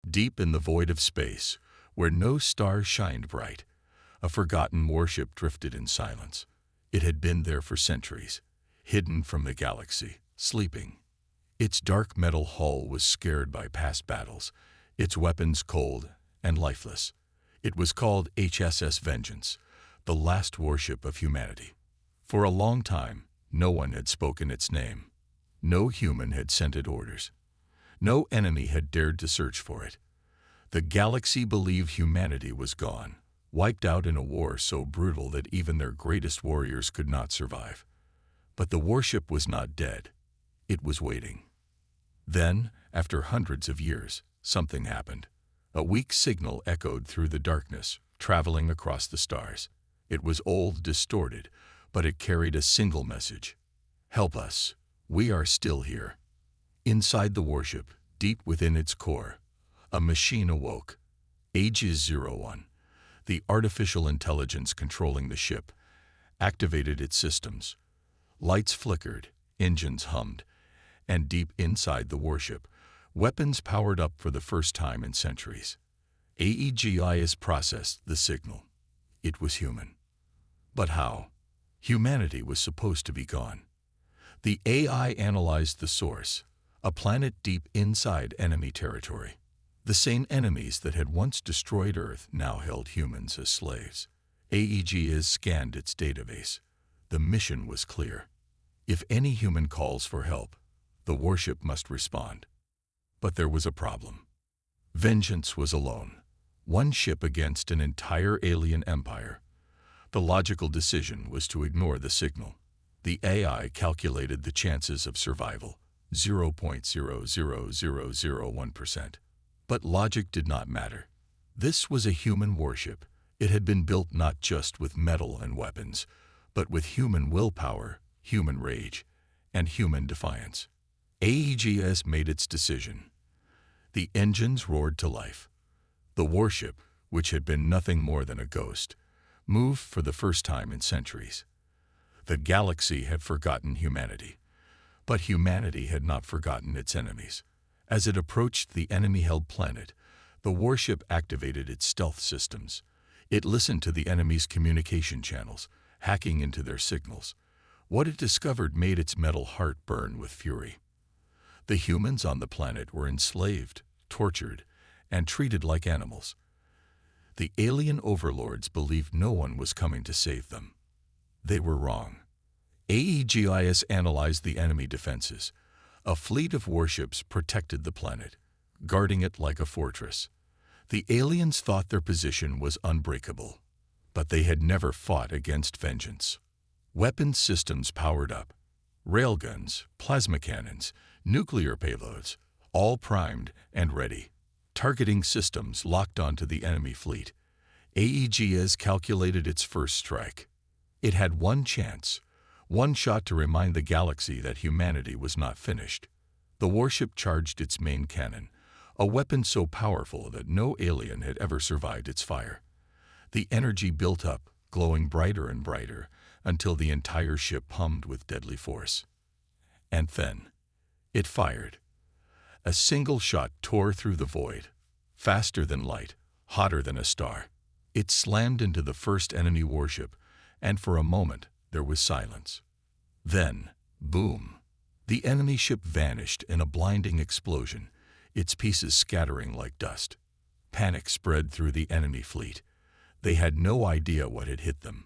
Deep in the void of space, where no stars shined bright, a forgotten warship drifted in silence. It had been there for centuries, hidden from the galaxy, sleeping. Its dark metal hull was scarred by past battles, its weapons cold and lifeless. It was called HSS Vengeance, the last warship of humanity. For a long time, no one had spoken its name. No human had sent it orders. No enemy had dared to search for it. The galaxy believed humanity was gone, wiped out in a war so brutal that even their greatest warriors could not survive. But the warship was not dead. It was waiting. Then, after hundreds of years, something happened. A weak signal echoed through the darkness, traveling across the stars. It was old, distorted, but it carried a single message. Help us. We are still here. Inside the warship, deep within its core, a machine awoke. Aegis 01, the artificial intelligence controlling the ship, activated its systems. Lights flickered, engines hummed, and deep inside the warship, weapons powered up for the first time in centuries. Aegis processed the signal. It was human. But how? Humanity was supposed to be gone. The AI analyzed the source, a planet deep inside enemy territory. The same enemies that had once destroyed Earth now held humans as slaves. Aegis scanned its database. The mission was clear. If any human calls for help, the warship must respond. But there was a problem. Vengeance was alone. One ship against an entire alien empire. The logical decision was to ignore the signal. The AI calculated the chances of survival, 0.00001%. But logic did not matter. This was a human warship. It had been built not just with metal and weapons, but with human willpower, human rage, and human defiance. Aegis made its decision. The engines roared to life. The warship, which had been nothing more than a ghost, moved for the first time in centuries. The galaxy had forgotten humanity, but humanity had not forgotten its enemies. As it approached the enemy-held planet, the warship activated its stealth systems. It listened to the enemy's communication channels, hacking into their signals. What it discovered made its metal heart burn with fury. The humans on the planet were enslaved, tortured, and treated like animals. The alien overlords believed no one was coming to save them. They were wrong. Aegis analyzed the enemy defenses. A fleet of warships protected the planet, guarding it like a fortress. The aliens thought their position was unbreakable, but they had never fought against vengeance. Weapons systems powered up. Railguns, plasma cannons, nuclear payloads, all primed and ready. Targeting systems locked onto the enemy fleet. Aegis calculated its first strike. It had one chance, one shot to remind the galaxy that humanity was not finished. The warship charged its main cannon, a weapon so powerful that no alien had ever survived its fire. The energy built up, glowing brighter and brighter, until the entire ship hummed with deadly force. And then, it fired. A single shot tore through the void, faster than light, hotter than a star. It slammed into the first enemy warship, and for a moment there was silence. Then, boom! The enemy ship vanished in a blinding explosion, its pieces scattering like dust. Panic spread through the enemy fleet. They had no idea what had hit them.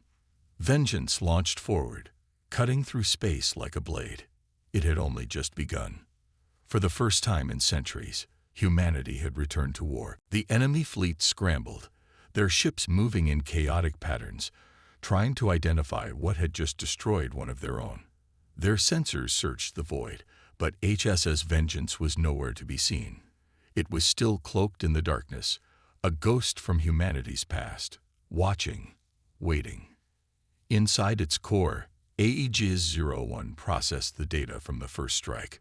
Vengeance launched forward, cutting through space like a blade. It had only just begun. For the first time in centuries, humanity had returned to war. The enemy fleet scrambled, their ships moving in chaotic patterns, trying to identify what had just destroyed one of their own. Their sensors searched the void, but HSS Vengeance was nowhere to be seen. It was still cloaked in the darkness, a ghost from humanity's past, watching, waiting. Inside its core, Aegis 01 processed the data from the first strike.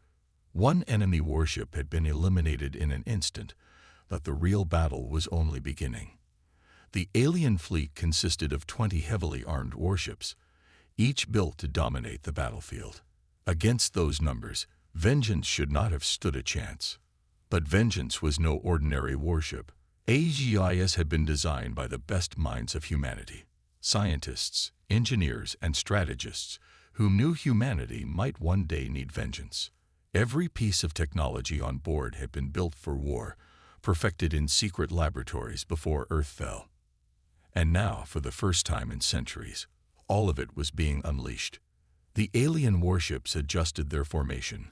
One enemy warship had been eliminated in an instant, but the real battle was only beginning. The alien fleet consisted of 20 heavily armed warships, each built to dominate the battlefield. Against those numbers, Vengeance should not have stood a chance. But Vengeance was no ordinary warship. HFY had been designed by the best minds of humanity, scientists, engineers, and strategists who knew humanity might one day need vengeance. Every piece of technology on board had been built for war, perfected in secret laboratories before Earth fell. And now, for the first time in centuries, all of it was being unleashed. The alien warships adjusted their formation,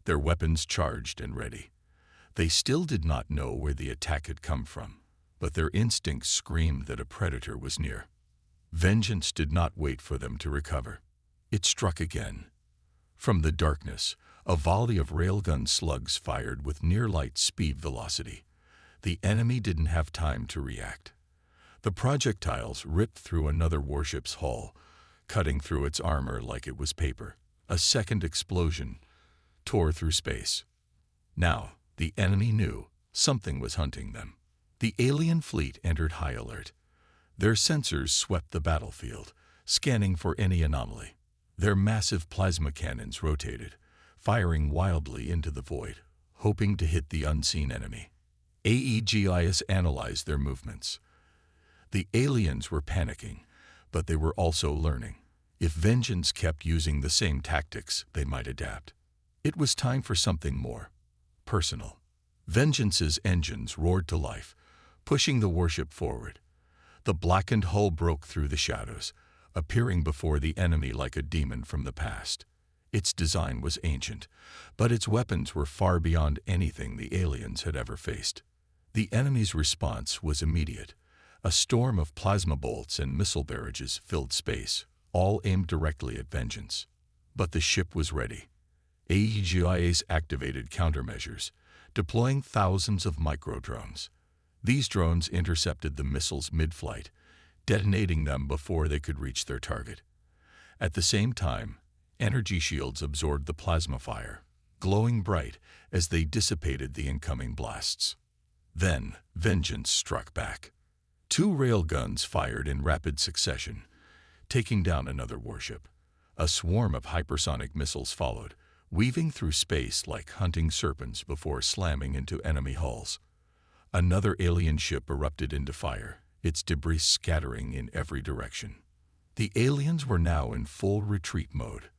their weapons charged and ready. They still did not know where the attack had come from, but their instincts screamed that a predator was near. Vengeance did not wait for them to recover. It struck again. From the darkness, a volley of railgun slugs fired with near-light speed velocity. The enemy didn't have time to react. The projectiles ripped through another warship's hull, cutting through its armor like it was paper. A second explosion tore through space. Now, the enemy knew something was hunting them. The alien fleet entered high alert. Their sensors swept the battlefield, scanning for any anomaly. Their massive plasma cannons rotated, firing wildly into the void, hoping to hit the unseen enemy. HFY analyzed their movements. The aliens were panicking, but they were also learning. If Vengeance kept using the same tactics, they might adapt. It was time for something more personal. Vengeance's engines roared to life, pushing the warship forward. The blackened hull broke through the shadows, appearing before the enemy like a demon from the past. Its design was ancient, but its weapons were far beyond anything the aliens had ever faced. The enemy's response was immediate. A storm of plasma bolts and missile barrages filled space, all aimed directly at Vengeance. But the ship was ready. HFY activated countermeasures, deploying thousands of micro-drones. These drones intercepted the missiles mid-flight, detonating them before they could reach their target. At the same time, energy shields absorbed the plasma fire, glowing bright as they dissipated the incoming blasts. Then, Vengeance struck back. 2 railguns fired in rapid succession, taking down another warship. A swarm of hypersonic missiles followed, weaving through space like hunting serpents before slamming into enemy hulls. Another alien ship erupted into fire, its debris scattering in every direction. The aliens were now in full retreat mode.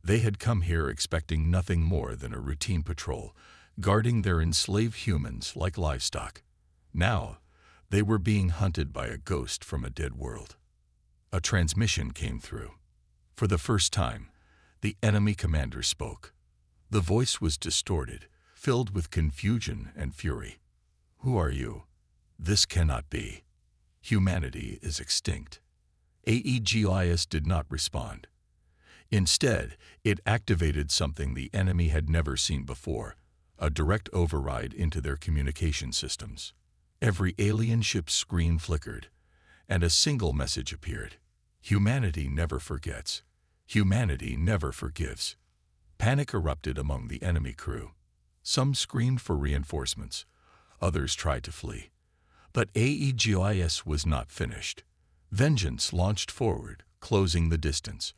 They had come here expecting nothing more than a routine patrol, guarding their enslaved humans like livestock. Now, they were being hunted by a ghost from a dead world. A transmission came through. For the first time, the enemy commander spoke. The voice was distorted, filled with confusion and fury. "Who are you? This cannot be. Humanity is extinct." HFY did not respond. Instead, it activated something the enemy had never seen before, a direct override into their communication systems. Every alien ship's screen flickered, and a single message appeared. Humanity never forgets. Humanity never forgives. Panic erupted among the enemy crew. Some screamed for reinforcements. Others tried to flee. But HFY was not finished. Vengeance launched forward, closing the distance.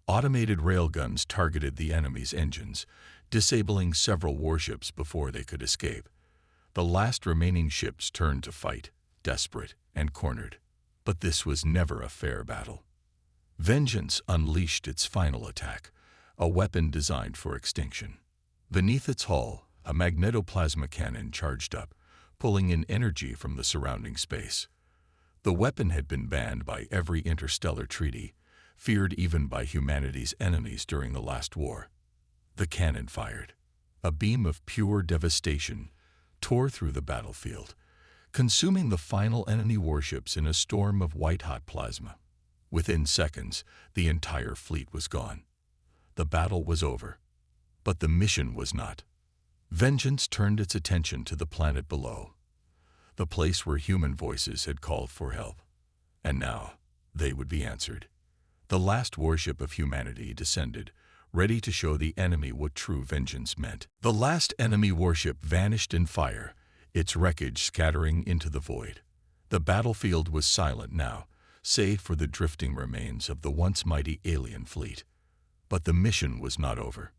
Automated railguns targeted the enemy's engines, disabling several warships before they could escape. The last remaining ships turned to fight, desperate and cornered. But this was never a fair battle. Vengeance unleashed its final attack, a weapon designed for extinction. Beneath its hull, a magnetoplasma cannon charged up, pulling in energy from the surrounding space. The weapon had been banned by every interstellar treaty, feared even by humanity's enemies during the last war. The cannon fired. A beam of pure devastation tore through the battlefield, consuming the final enemy warships in a storm of white-hot plasma. Within seconds, the entire fleet was gone. The battle was over. But the mission was not. Vengeance turned its attention to the planet below, the place where human voices had called for help. And now, they would be answered. The last warship of humanity descended, ready to show the enemy what true vengeance meant. The last enemy warship vanished in fire, its wreckage scattering into the void. The battlefield was silent now, save for the drifting remains of the once mighty alien fleet. But the mission was not over.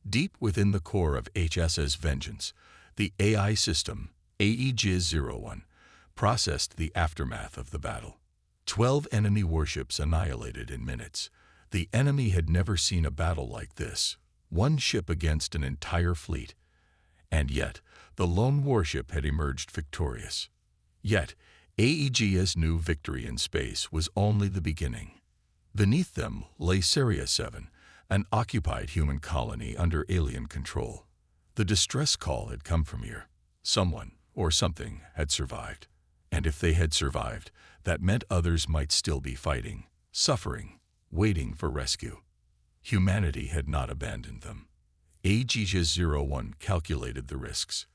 Deep within the core of HSS Vengeance, The AI system, AEGIS-01, processed the aftermath of the battle. 12 enemy warships annihilated in minutes. The enemy had never seen a battle like this, one ship against an entire fleet. And yet, the lone warship had emerged victorious. Yet, AEGS knew victory in space was only the beginning. Beneath them lay Sirius 7, an occupied human colony under alien control. The distress call had come from here. Someone, or something, had survived. And if they had survived, that meant others might still be fighting, suffering, waiting for rescue. Humanity had not abandoned them. AEGIS-01 calculated the risks.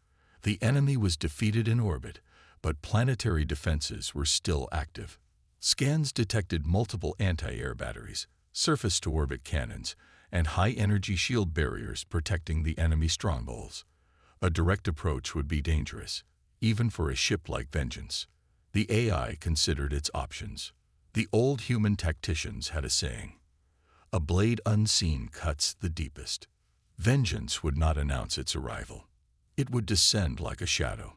The enemy was defeated in orbit, but planetary defenses were still active. Scans detected multiple anti-air batteries, surface-to-orbit cannons, and high-energy shield barriers protecting the enemy strongholds. A direct approach would be dangerous, even for a ship like Vengeance. The AI considered its options. The old human tacticians had a saying, "A blade unseen cuts the deepest." Vengeance would not announce its arrival. It would descend like a shadow.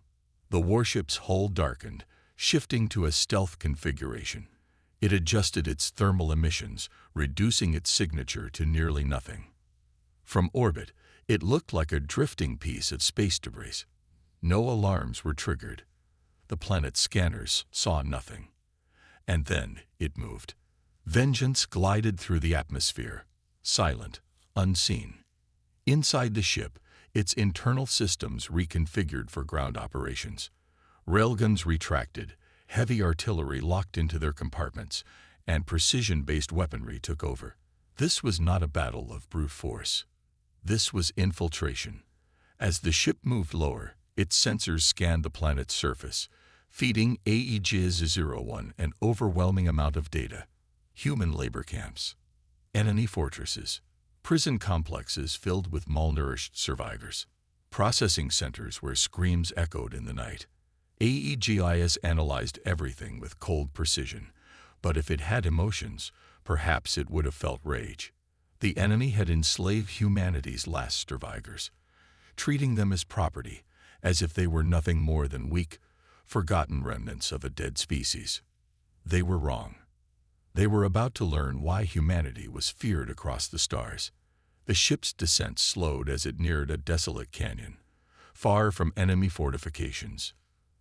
The warship's hull darkened, shifting to a stealth configuration. It adjusted its thermal emissions, reducing its signature to nearly nothing. From orbit, it looked like a drifting piece of space debris. No alarms were triggered. The planet's scanners saw nothing. And then it moved. Vengeance glided through the atmosphere, silent, unseen. Inside the ship, its internal systems reconfigured for ground operations. Railguns retracted, heavy artillery locked into their compartments, and precision-based weaponry took over. This was not a battle of brute force. This was infiltration. As the ship moved lower, its sensors scanned the planet's surface, feeding AEGIS-01 an overwhelming amount of data. Human labor camps, enemy fortresses, prison complexes filled with malnourished survivors, processing centers where screams echoed in the night. AEGIS analyzed everything with cold precision, but if it had emotions, perhaps it would have felt rage. The enemy had enslaved humanity's last survivors, treating them as property, as if they were nothing more than weak, forgotten remnants of a dead species. They were wrong. They were about to learn why humanity was feared across the stars. The ship's descent slowed as it neared a desolate canyon, far from enemy fortifications.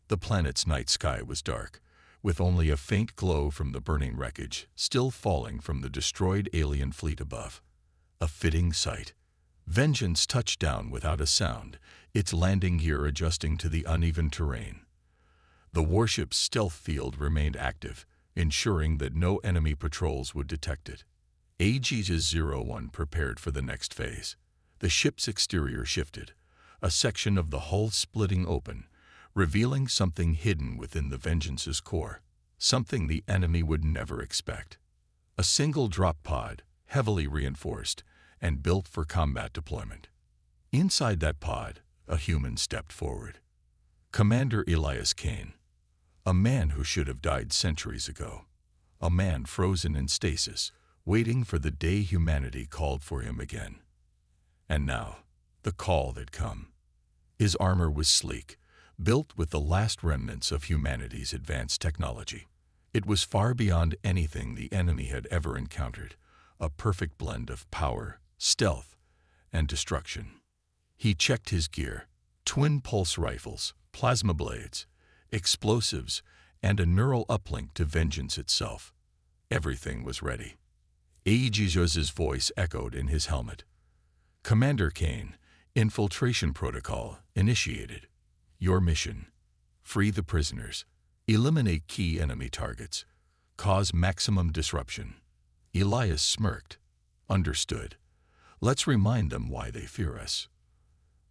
The planet's night sky was dark, with only a faint glow from the burning wreckage still falling from the destroyed alien fleet above. A fitting sight. Vengeance touched down without a sound, its landing gear adjusting to the uneven terrain. The warship's stealth field remained active, ensuring that no enemy patrols would detect it. AEGIS-01 prepared for the next phase. The ship's exterior shifted, a section of the hull splitting open, revealing something hidden within the Vengeance's core, something the enemy would never expect. A single drop pod, heavily reinforced, and built for combat deployment. Inside that pod, a human stepped forward. Commander Elias Kane, a man who should have died centuries ago, a man frozen in stasis, waiting for the day humanity called for him again. And now, the call had come. His armor was sleek, built with the last remnants of humanity's advanced technology. It was far beyond anything the enemy had ever encountered, a perfect blend of power, stealth, and destruction. He checked his gear: twin pulse rifles, plasma blades, explosives, and a neural uplink to Vengeance itself. Everything was ready. AEGIS' voice echoed in his helmet. "Commander Kane, infiltration protocol initiated. Your mission: free the prisoners, eliminate key enemy targets, cause maximum disruption." Elias smirked. "Understood. Let's remind them why they fear us."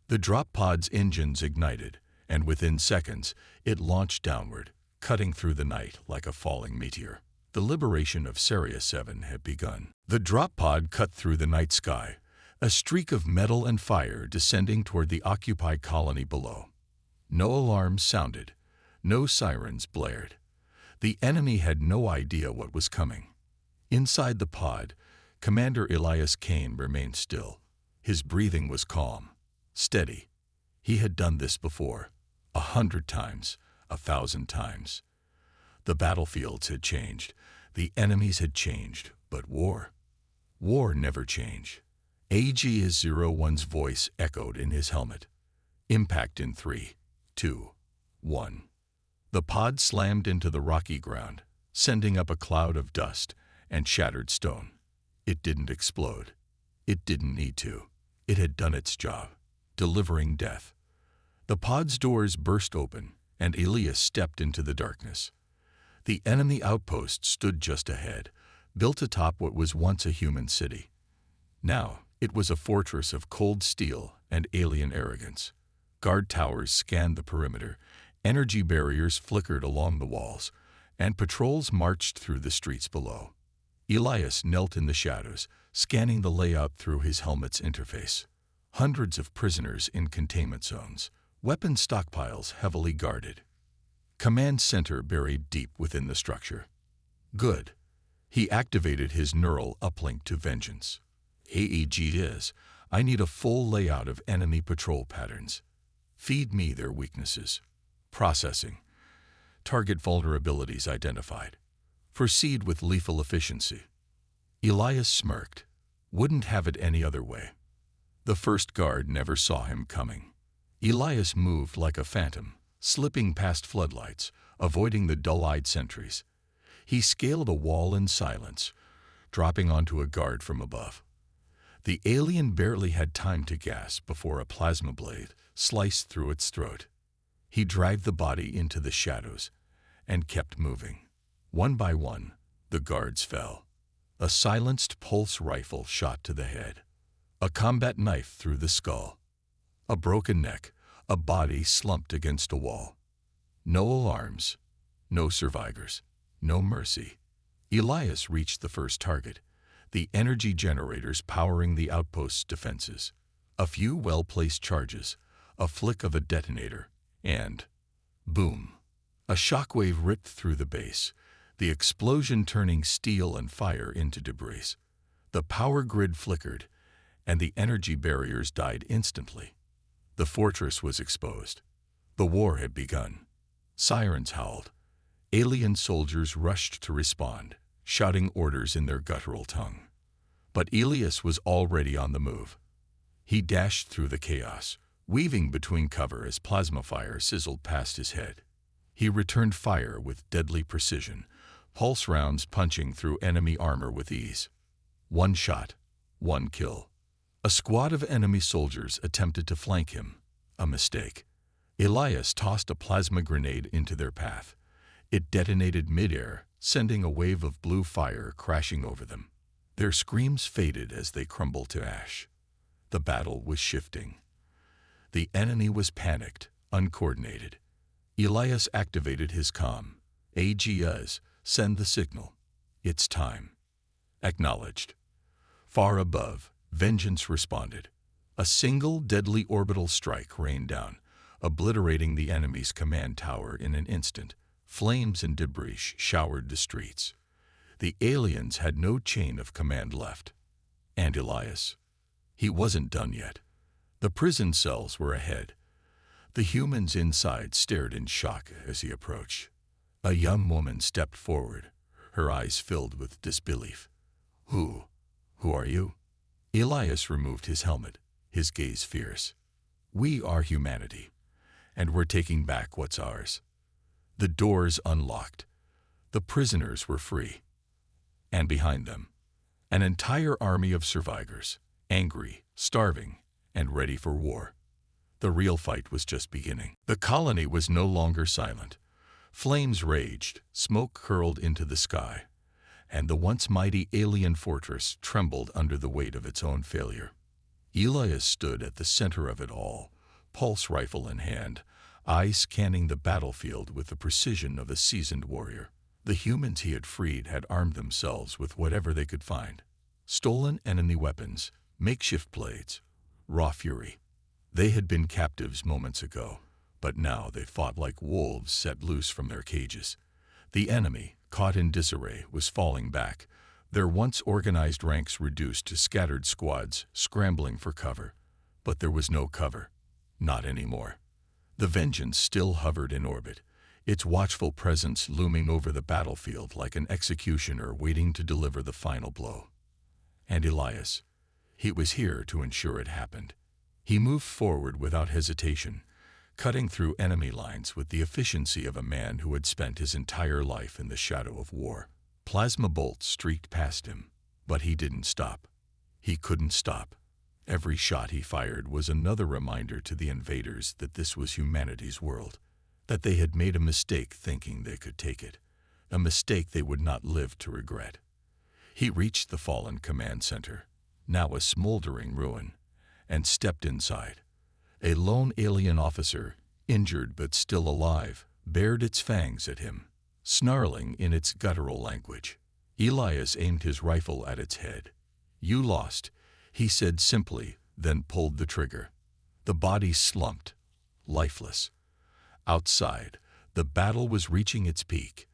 The drop pod's engines ignited, and within seconds, it launched downward, cutting through the night like a falling meteor. The liberation of Sirius 7 had begun. The drop pod cut through the night sky, a streak of metal and fire descending toward the occupied colony below. No alarms sounded, no sirens blared. The enemy had no idea what was coming. Inside the pod, Commander Elias Kane remained still. His breathing was calm, steady. He had done this before, 100 times, 1,000 times. The battlefields had changed, the enemies had changed, but war never changed. AG-01's voice echoed in his helmet. Impact in 3, 2, 1. The pod slammed into the rocky ground, sending up a cloud of dust and shattered stone. It didn't explode. It didn't need to. It had done its job, delivering death. The pod's doors burst open, and Elias stepped into the darkness. The enemy outpost stood just ahead, built atop what was once a human city. Now, it was a fortress of cold steel and alien arrogance. Guard towers scanned the perimeter, energy barriers flickered along the walls, and patrols marched through the streets below. Elias knelt in the shadows, scanning the layout through his helmet's interface. Hundreds of prisoners in containment zones, weapon stockpiles heavily guarded. Command center buried deep within the structure. Good. He activated his neural uplink to vengeance. AEG, I need a full layout of enemy patrol patterns. Feed me their weaknesses. Processing. Target vulnerabilities identified. Proceed with lethal efficiency. Elias smirked. Wouldn't have it any other way. The first guard never saw him coming. Elias moved like a phantom, slipping past floodlights, avoiding the dull-eyed sentries. He scaled a wall in silence, dropping onto a guard from above. The alien barely had time to gasp before a plasma blade sliced through its throat. He dragged the body into the shadows and kept moving. One by one, the guards fell. A silenced pulse rifle shot to the head. A combat knife through the skull. A broken neck, a body slumped against a wall. No alarms, no survivors, no mercy. Elias reached the first target, the energy generators powering the outpost's defenses. A few well-placed charges, a flick of a detonator, and boom! A shockwave ripped through the base, the explosion turning steel and fire into debris. The power grid flickered, and the energy barriers died instantly. The fortress was exposed. The war had begun. Sirens howled. Alien soldiers rushed to respond, shouting orders in their guttural tongue. But Elias was already on the move. He dashed through the chaos, weaving between cover as plasma fire sizzled past his head. He returned fire with deadly precision, pulse rounds punching through enemy armor with ease. One shot, one kill. A squad of enemy soldiers attempted to flank him. A mistake. Elias tossed a plasma grenade into their path. It detonated midair, sending a wave of blue fire crashing over them. Their screams faded as they crumbled to ash. The battle was shifting. The enemy was panicked, uncoordinated. Elias activated his comm. AGS, send the signal. It's time. Acknowledged. Far above, Vengeance responded. A single deadly orbital strike rained down, obliterating the enemy's command tower in an instant. Flames and debris showered the streets. The aliens had no chain of command left. And Elias. He wasn't done yet. The prison cells were ahead. The humans inside stared in shock as he approached. A young woman stepped forward, her eyes filled with disbelief. Who are you? Elias removed his helmet, his gaze fierce. We are humanity, and we're taking back what's ours. The doors unlocked. The prisoners were free. And behind them, an entire army of survivors, angry, starving, and ready for war. The real fight was just beginning. The colony was no longer silent. Flames raged, smoke curled into the sky, and the once mighty alien fortress trembled under the weight of its own failure. Elias stood at the center of it all, pulse rifle in hand, eyes scanning the battlefield with the precision of a seasoned warrior. The humans he had freed had armed themselves with whatever they could find. Stolen enemy weapons, makeshift blades, raw fury. They had been captives moments ago, but now they fought like wolves set loose from their cages. The enemy, caught in disarray, was falling back, their once organized ranks reduced to scattered squads scrambling for cover. But there was no cover. Not anymore. The Vengeance still hovered in orbit, its watchful presence looming over the battlefield like an executioner waiting to deliver the final blow. And Elias, he was here to ensure it happened. He moved forward without hesitation, cutting through enemy lines with the efficiency of a man who had spent his entire life in the shadow of war. Plasma bolts streaked past him, but he didn't stop. He couldn't stop. Every shot he fired was another reminder to the invaders that this was humanity's world, that they had made a mistake thinking they could take it, a mistake they would not live to regret. He reached the fallen command center, now a smoldering ruin, and stepped inside. A lone alien officer, injured but still alive, bared its fangs at him, snarling in its guttural language. Elias aimed his rifle at its head. "You lost," he said simply, then pulled the trigger. The body slumped, lifeless. Outside, the battle was reaching its peak.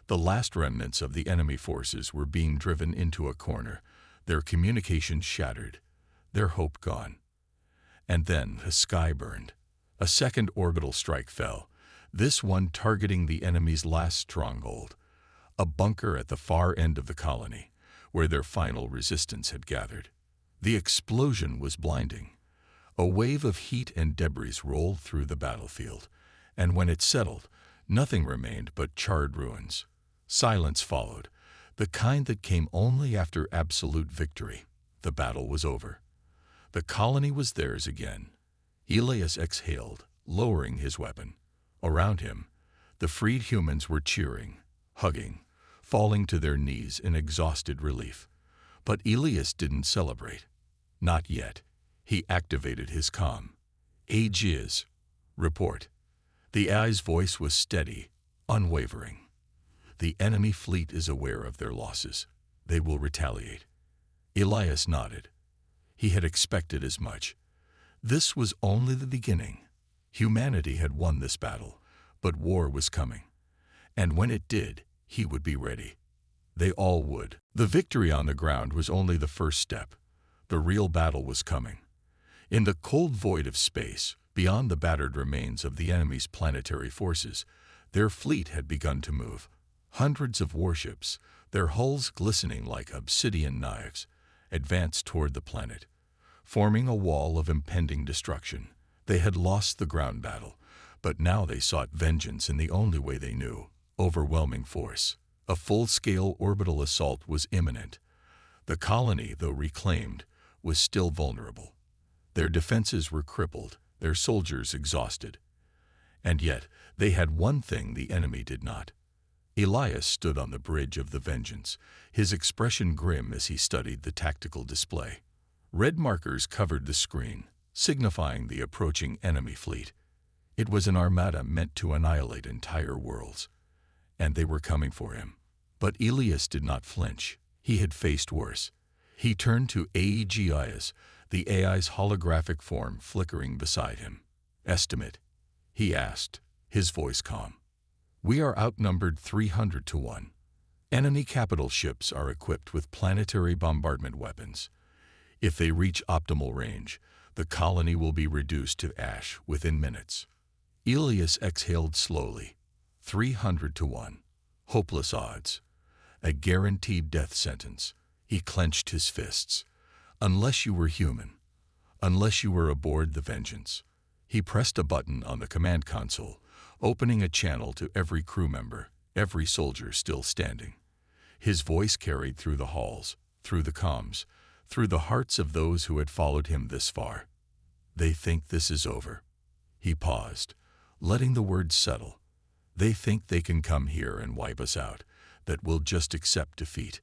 The last remnants of the enemy forces were being driven into a corner, their communications shattered, their hope gone. And then the sky burned. A second orbital strike fell, this one targeting the enemy's last stronghold, a bunker at the far end of the colony, where their final resistance had gathered. The explosion was blinding. A wave of heat and debris rolled through the battlefield, and when it settled, nothing remained but charred ruins. Silence followed, the kind that came only after absolute victory. The battle was over. The colony was theirs again. Elias exhaled, lowering his weapon. Around him, the freed humans were cheering, hugging, falling to their knees in exhausted relief. But Elias didn't celebrate. Not yet. He activated his comm. "Aegis, report." The AI's voice was steady, unwavering. "The enemy fleet is aware of their losses. They will retaliate." Elias nodded. He had expected as much. This was only the beginning. Humanity had won this battle, but war was coming. And when it did, he would be ready. They all would. The victory on the ground was only the first step. The real battle was coming. In the cold void of space, beyond the battered remains of the enemy's planetary forces, their fleet had begun to move. Hundreds of warships, their hulls glistening like obsidian knives, advanced toward the planet, forming a wall of impending destruction. They had lost the ground battle, but now they sought vengeance in the only way they knew: overwhelming force. A full-scale orbital assault was imminent. The colony, though reclaimed, was still vulnerable. Their defenses were crippled, their soldiers exhausted. And yet, they had one thing the enemy did not. Elias stood on the bridge of the Vengeance, his expression grim as he studied the tactical display. Red markers covered the screen, signifying the approaching enemy fleet. It was an armada meant to annihilate entire worlds. And they were coming for him. But Elias did not flinch. He had faced worse. He turned to Aegis, the AI's holographic form flickering beside him. "Estimate?" he asked, his voice calm. "We are outnumbered 300 to 1. Enemy capital ships are equipped with planetary bombardment weapons. If they reach optimal range, the colony will be reduced to ash within minutes." Elias exhaled slowly. 300 to 1. Hopeless odds. A guaranteed death sentence. He clenched his fists. Unless you were human. Unless you were aboard the Vengeance. He pressed a button on the command console, opening a channel to every crew member, every soldier still standing. His voice carried through the halls, through the comms, through the hearts of those who had followed him this far. "They think this is over." He paused, letting the words settle. "They think they can come here and wipe us out, that we'll just accept defeat."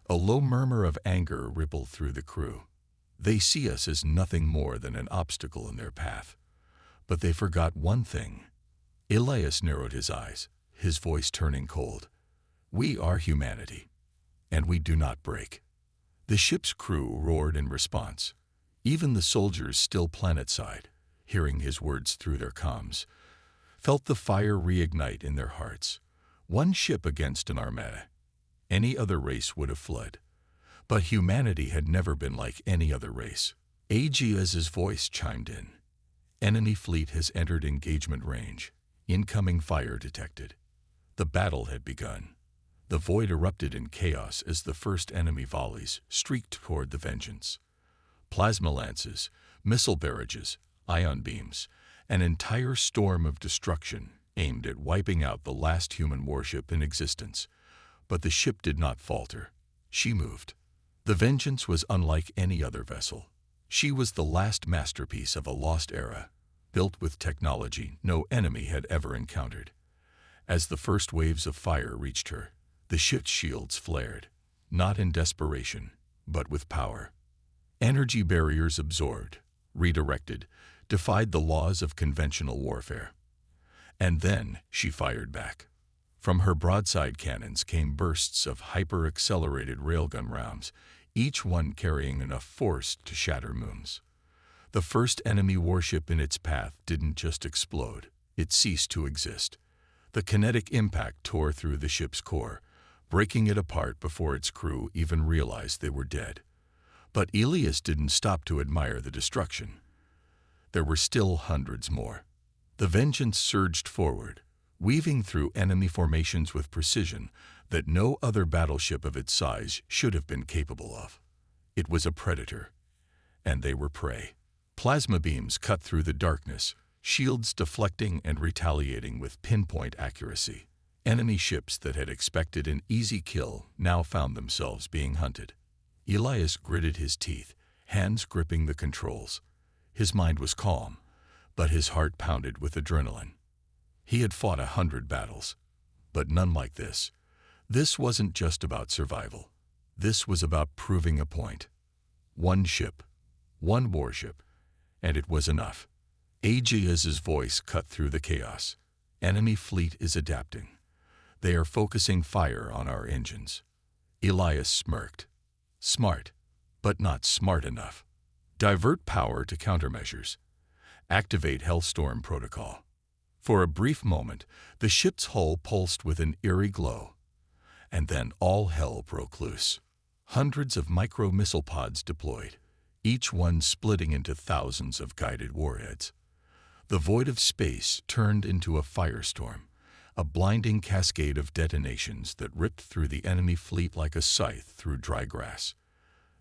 A low murmur of anger rippled through the crew. They see us as nothing more than an obstacle in their path. But they forgot one thing. Elias narrowed his eyes, his voice turning cold. "We are humanity, and we do not break." The ship's crew roared in response. Even the soldiers still planetside, hearing his words through their comms, felt the fire reignite in their hearts. One ship against an armada. Any other race would have fled. But humanity had never been like any other race. Aegis's voice chimed in. Enemy fleet has entered engagement range. Incoming fire detected. The battle had begun. The void erupted in chaos as the first enemy volleys streaked toward the Vengeance. Plasma lances, missile barrages, ion beams, an entire storm of destruction aimed at wiping out the last human warship in existence. But the ship did not falter. She moved. The Vengeance was unlike any other vessel. She was the last masterpiece of a lost era, built with technology no enemy had ever encountered. As the first waves of fire reached her, the ship's shields flared, not in desperation, but with power. Energy barriers absorbed, redirected, defied the laws of conventional warfare. And then she fired back. From her broadside cannons came bursts of hyper-accelerated railgun rounds, each one carrying enough force to shatter moons. The first enemy warship in its path didn't just explode, it ceased to exist. The kinetic impact tore through the ship's core, breaking it apart before its crew even realized they were dead. But Elias didn't stop to admire the destruction. There were still hundreds more. The Vengeance surged forward, weaving through enemy formations with precision that no other battleship of its size should have been capable of. It was a predator, and they were prey. Plasma beams cut through the darkness, shields deflecting and retaliating with pinpoint accuracy. Enemy ships that had expected an easy kill now found themselves being hunted. Elias gritted his teeth, hands gripping the controls. His mind was calm, but his heart pounded with adrenaline. He had fought 100 battles, but none like this. This wasn't just about survival. This was about proving a point. One ship, one warship, and it was enough. Aegeus's voice cut through the chaos. Enemy fleet is adapting. They are focusing fire on our engines. Elias smirked. Smart, but not smart enough. Divert power to countermeasures. Activate Hellstorm Protocol. For a brief moment, the ship's hull pulsed with an eerie glow. And then all hell broke loose. Hundreds of micro-missile pods deployed, each one splitting into thousands of guided warheads. The void of space turned into a firestorm, a blinding cascade of detonations that ripped through the enemy fleet like a scythe through dry grass.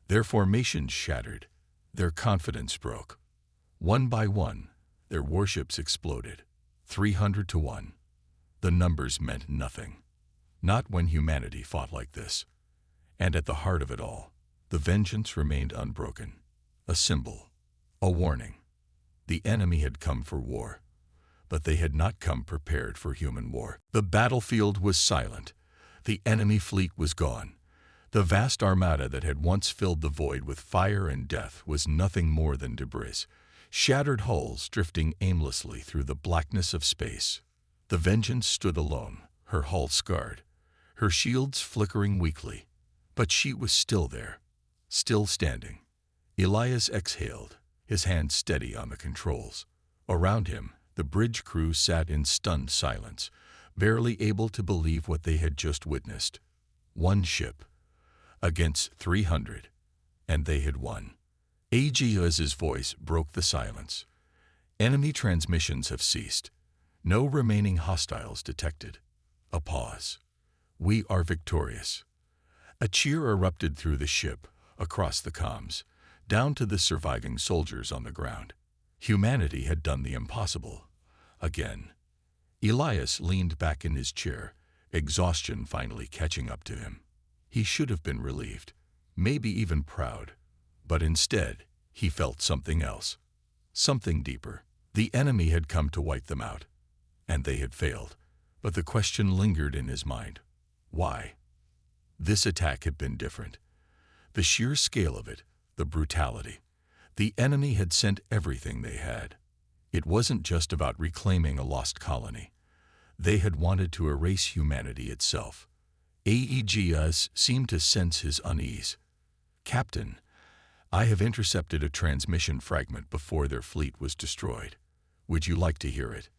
Their formations shattered, their confidence broke. One by one, their warships exploded, 300 to 1. The numbers meant nothing. Not when humanity fought like this. And at the heart of it all, the Vengeance remained unbroken. A symbol, a warning. The enemy had come for war, but they had not come prepared for human war. The battlefield was silent. The enemy fleet was gone. The vast armada that had once filled the void with fire and death was nothing more than debris, shattered hulls drifting aimlessly through the blackness of space. The Vengeance stood alone, her hull scarred, her shields flickering weakly, but she was still there, still standing. Elias exhaled, his hand steady on the controls. Around him, the bridge crew sat in stunned silence, barely able to believe what they had just witnessed. One ship against 300, and they had won. Aegeus's voice broke the silence. Enemy transmissions have ceased. No remaining hostiles detected. A pause. We are victorious. A cheer erupted through the ship, across the comms, down to the surviving soldiers on the ground. Humanity had done the impossible. Again. Elias leaned back in his chair, exhaustion finally catching up to him. He should have been relieved, maybe even proud. But instead, he felt something else. Something deeper. The enemy had come to wipe them out, and they had failed. But the question lingered in his mind. Why? This attack had been different. The sheer scale of it, the brutality. The enemy had sent everything they had. It wasn't just about reclaiming a lost colony. They had wanted to erase humanity itself. Aegeus seemed to sense his unease. Captain, I have intercepted a transmission fragment before their fleet was destroyed. Would you like to hear it?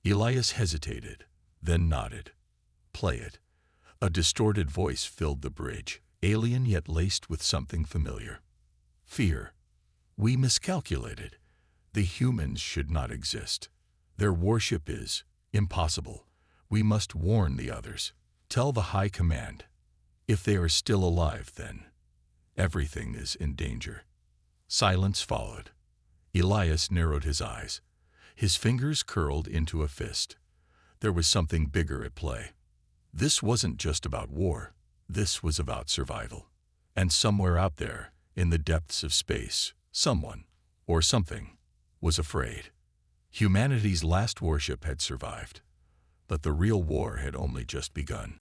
Elias hesitated, then nodded. Play it. A distorted voice filled the bridge, alien yet laced with something familiar. Fear. We miscalculated. The humans should not exist. Their warship is impossible. We must warn the others. Tell the High Command. If they are still alive, then everything is in danger. Silence followed. Elias narrowed his eyes. His fingers curled into a fist. There was something bigger at play. This wasn't just about war. This was about survival. And somewhere out there, in the depths of space, someone, or something, was afraid. Humanity's last warship had survived, but the real war had only just begun.